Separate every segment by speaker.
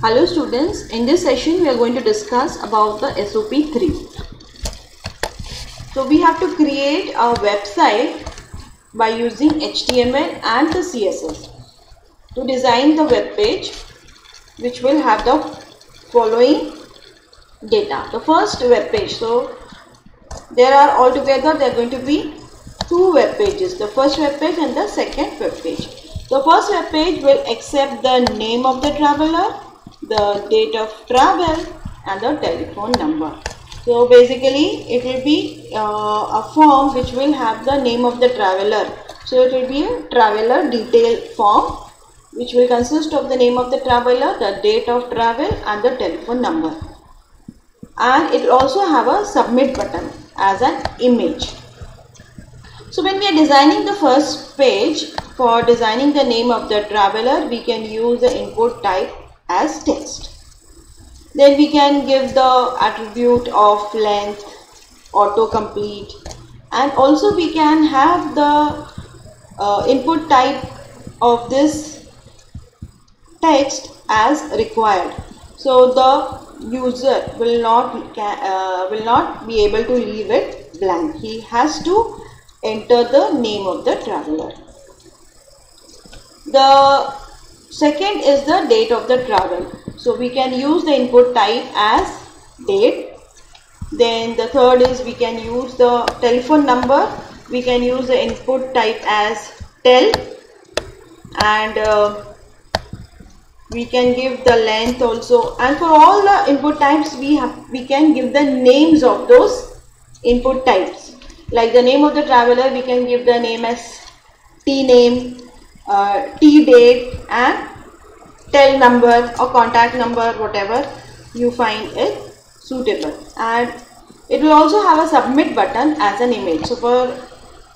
Speaker 1: Hello students, in this session we are going to discuss about the SOP3. So we have to create a website by using HTML and the CSS to design the web page which will have the following data. The first web page, so there are altogether there are going to be two web pages, the first web page and the second web page. The first web page will accept the name of the traveler, the date of travel and the telephone number. So basically it will be a form which will have the name of the traveler. So it will be a traveler detail form which will consist of the name of the traveler, the date of travel and the telephone number. And it will also have a submit button as an image. So when we are designing the first page, for designing the name of the traveler, we can use the input type as text. Then we can give the attribute of length, autocomplete, and also we can have the input type of this text as required. So the user will not be able to leave it blank. He has to enter the name of the traveler. The second is the date of the travel. So we can use the input type as date. Then the third is we can use the telephone number. We can use the input type as tel, and we can give the length also. And for all the input types we can give the names of those input types. Like the name of the traveler, we can give the name as T name, T date and tel number or contact number, whatever you find it suitable. And it will also have a submit button as an image. So for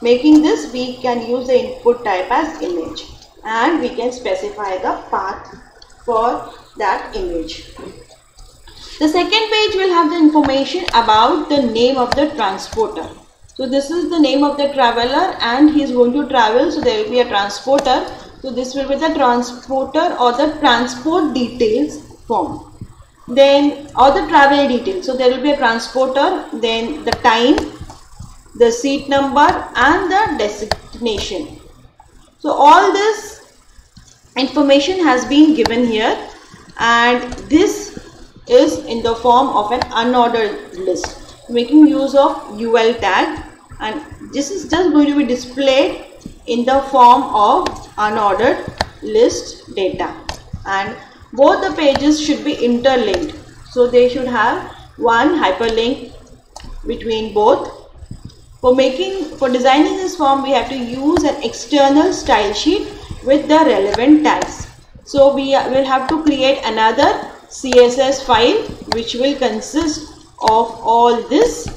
Speaker 1: making this we can use the input type as image and we can specify the path for that image. The second page will have the information about the name of the transporter. So this is the name of the traveler and he is going to travel, so there will be a transporter. So this will be the transporter or the transport details form. Then or the travel details. So there will be a transporter, then the time, the seat number and the destination. So all this information has been given here, and this is in the form of an unordered list, making use of UL tag, and this is just going to be displayed in the form of unordered list data. And both the pages should be interlinked, so they should have one hyperlink between both. For designing this form, we have to use an external style sheet with the relevant tags. So we will have to create another CSS file which will consist of all this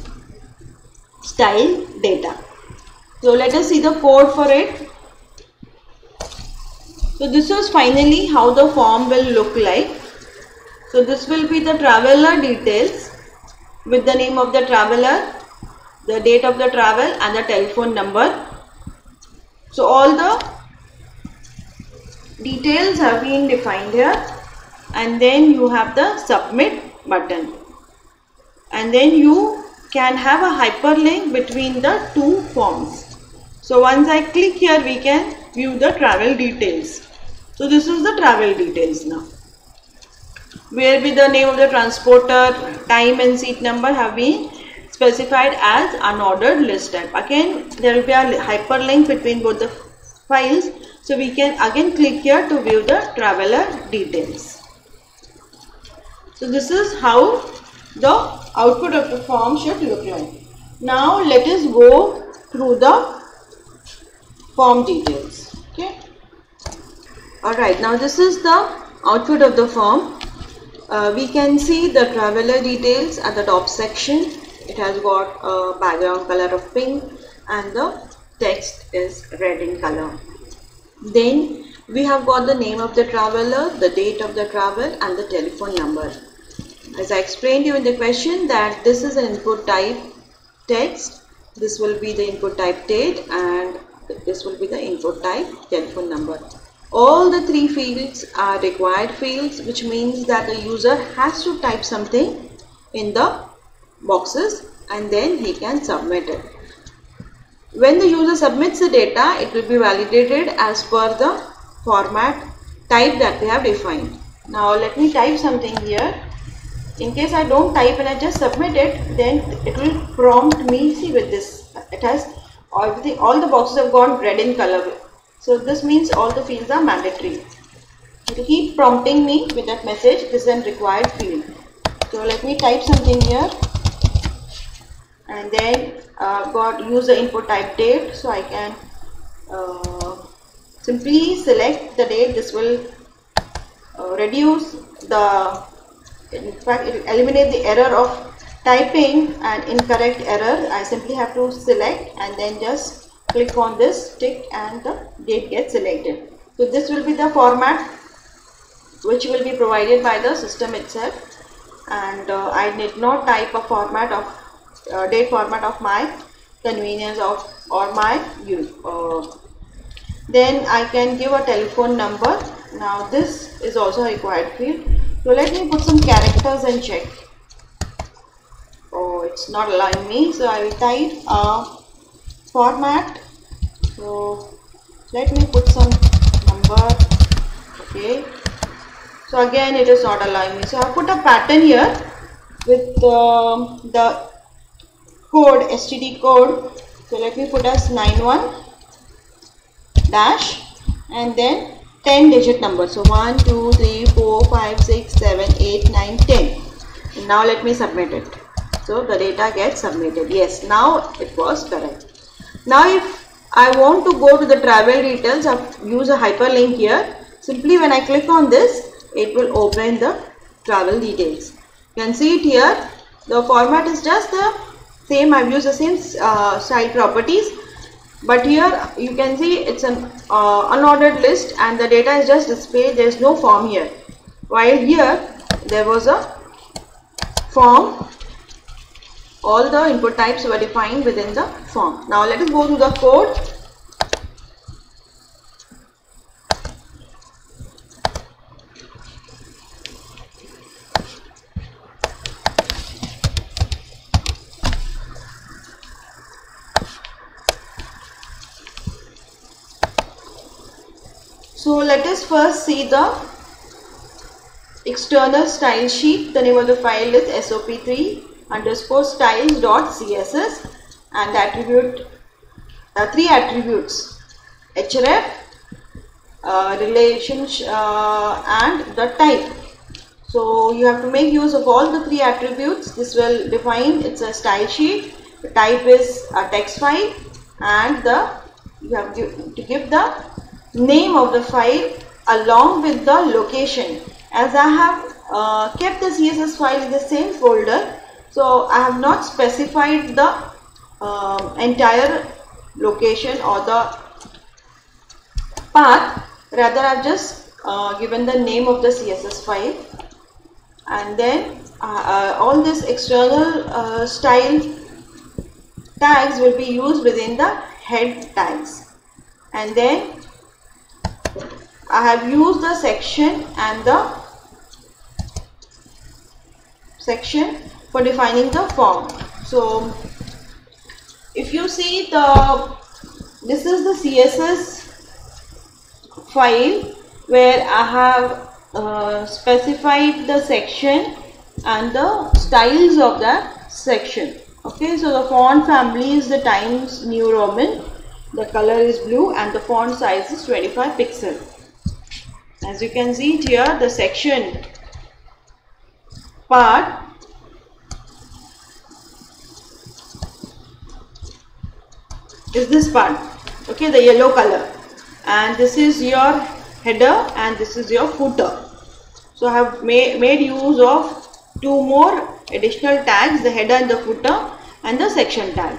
Speaker 1: style data. So let us see the code for it. So this is finally how the form will look like. So this will be the traveler details with the name of the traveler, the date of the travel and the telephone number. So all the details have been defined here, and then you have the submit button, and then you can have a hyperlink between the two forms. So once I click here, we can view the travel details. So this is the travel details now, where with the name of the transporter, time and seat number have been specified as unordered list type. Again there will be a hyperlink between both the files, so we can again click here to view the traveler details. So this is how the output of the form should look like. Now let us go through the form details. Okay. Alright, now this is the output of the form. We can see the traveler details at the top section. It has got a background color of pink and the text is red in color. Then we have got the name of the traveler, the date of the travel and the telephone number. As I explained you in the question that this is an input type text, this will be the input type date and this will be the input type telephone number. All the three fields are required fields, which means that the user has to type something in the boxes and then he can submit it. When the user submits the data, it will be validated as per the format type that we have defined. Now let me type something here. In case I don't type and I just submit it, then it will prompt me. See, with this, it has everything, all the boxes have gone red in color. So this means all the fields are mandatory. It will keep prompting me with that message, this is an required field. So let me type something here, and then use the input type date. So I can simply select the date. This will reduce the, in fact it will eliminate the error of typing and incorrect error. I simply have to select and then just click on this tick and the date gets selected. So this will be the format which will be provided by the system itself, and I did not type a format of date format of my convenience of or my use. Then I can give a telephone number. Now this is also a required field. So let me put some characters and check. Oh, it's not allowing me. So I will type a format. So let me put some number. Okay. So again it is not allowing me. So I put a pattern here with the code, STD code. So let me put as 91 dash and then 10 digit number. So 1, 2, 3, 4, 5, 6, 7, 8, 9, 10. And now let me submit it. So the data gets submitted. Yes, now it was correct. Now if I want to go to the travel details, I use a hyperlink here. Simply when I click on this, it will open the travel details. You can see it here. The format is just the same. I've used the same style properties, but here you can see it's an unordered list and the data is just displayed. There is no form here, while here there was a form. All the input types were defined within the form. Now let us go to the code. So let us first see the external style sheet. The name of the file is sop3_styles.css, and the attribute, three attributes: href, relation, and the type. So you have to make use of all the three attributes. This will define, it's a style sheet. The type is a text file, and you have to give the name of the file along with the location. As I have kept the CSS file in the same folder, so I have not specified the entire location or the path. Rather I have just given the name of the CSS file, and then all this external style tags will be used within the head tags. And then I have used the section and the section for defining the form. So if you see this is the CSS file where I have specified the section and the styles of that section. Okay, so the font family is the Times New Roman, the color is blue, and the font size is 25 pixel. As you can see it here, the section part is this part, okay, the yellow color, and this is your header and this is your footer. So I have made use of two more additional tags, the header and the footer, and the section tag.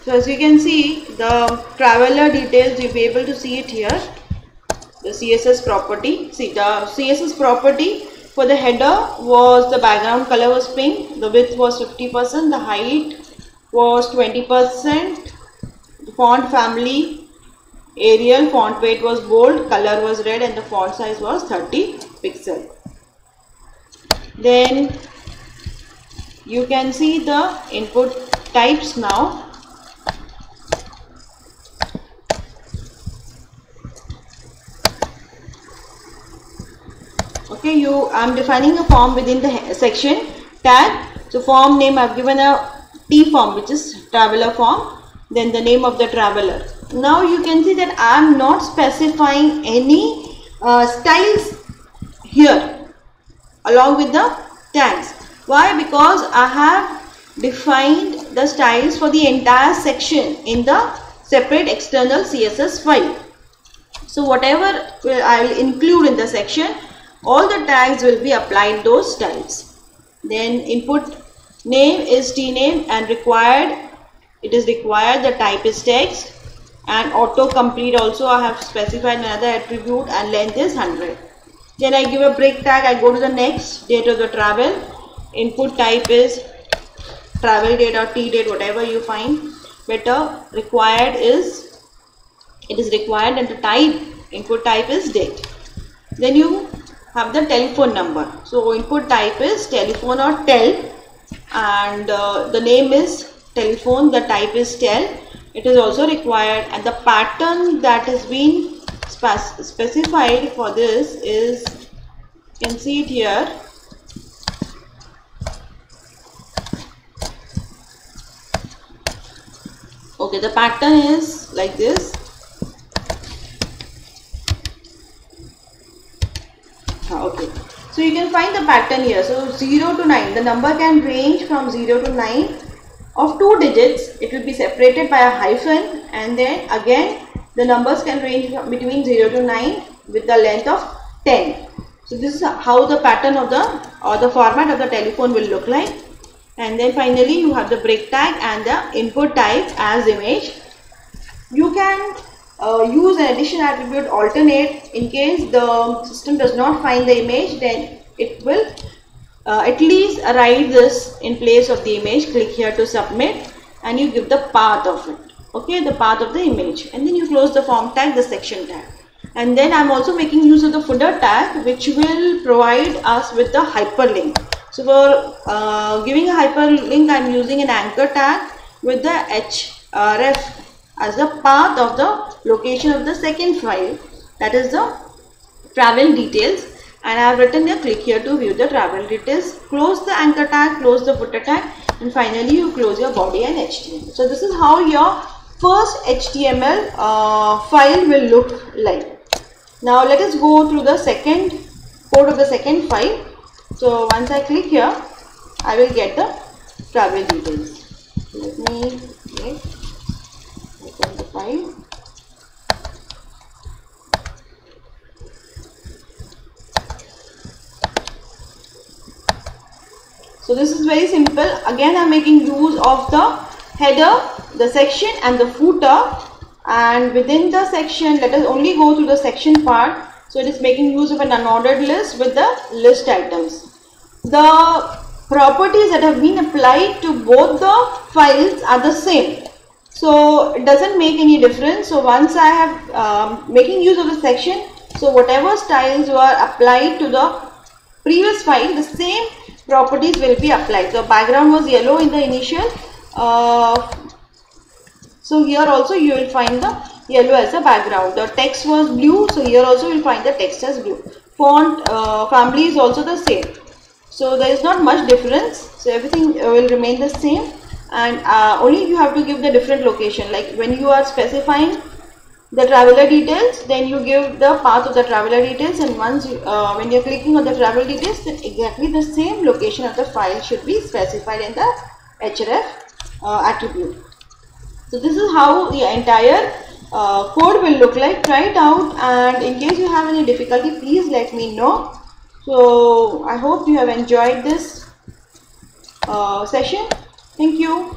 Speaker 1: So as you can see, the traveler details, you'll be able to see it here, the CSS property. See, the CSS property for the header was the background color was pink, the width was 50%, the height was 20%, font family Arial, font weight was bold, color was red, and the font size was 30 pixel. Then you can see the input types now. Okay, I'm defining a form within the section tag. So form name, I've given a T form, which is traveler form, then the name of the traveler. Now you can see that I am not specifying any styles here along with the tags. Why? Because I have defined the styles for the entire section in the separate external CSS file. So whatever I will include in the section, all the tags will be applied those styles. Then input name is tname, and required, it is required, the type is text, and autocomplete also I have specified another attribute, and length is 100. Then I give a break tag, I go to the next, date of the travel, input type is travel date or t date, whatever you find better. Required is, it is required, and the type, input type is date. Then you have the telephone number. So input type is telephone or tel, and the name is telephone, the type is tel. It is also required, and the pattern that has been specified for this is, you can see it here. Okay, the pattern is like this. Okay, so you can find the pattern here. So 0 to 9, the number can range from 0 to 9 of 2 digits. It will be separated by a hyphen, and then again the numbers can range from between 0 to 9 with the length of 10. So this is how the pattern of the format of the telephone will look like. And then finally you have the break tag and the input type as image. You can use an addition attribute alternate. In case the system does not find the image, then it will at least write this in place of the image. Click here to submit, and you give the path of it. Okay, the path of the image, and then you close the form tag, the section tag. And then I'm also making use of the footer tag, which will provide us with the hyperlink. So for giving a hyperlink, I'm using an anchor tag with the href as the path of the location of the second file, that is the travel details. And I have written here, click here to view the travel details. Close the anchor tag, close the footer tag, and finally you close your body and HTML. So this is how your first HTML file will look like. Now let us go through the second code of the second file. So once I click here, I will get the travel details. Let me open the file. So this is very simple. Again, I am making use of the header, the section, and the footer. And within the section, let us only go through the section part. So it is making use of an unordered list with the list items. The properties that have been applied to both the files are the same. So it doesn't make any difference. So once I have making use of the section, so whatever styles were applied to the previous file, the same properties will be applied. So background was yellow in the initial. So here also you will find the yellow as a background. The text was blue, so here also you will find the text as blue. Font family is also the same. So there is not much difference. So everything will remain the same, and only you have to give the different location. Like when you are specifying the traveler details, then you give the path of the traveler details, and once you, when you are clicking on the travel details, then exactly the same location of the file should be specified in the href attribute. So this is how the entire code will look like. Try it out, and in case you have any difficulty, please let me know. So I hope you have enjoyed this session. Thank you.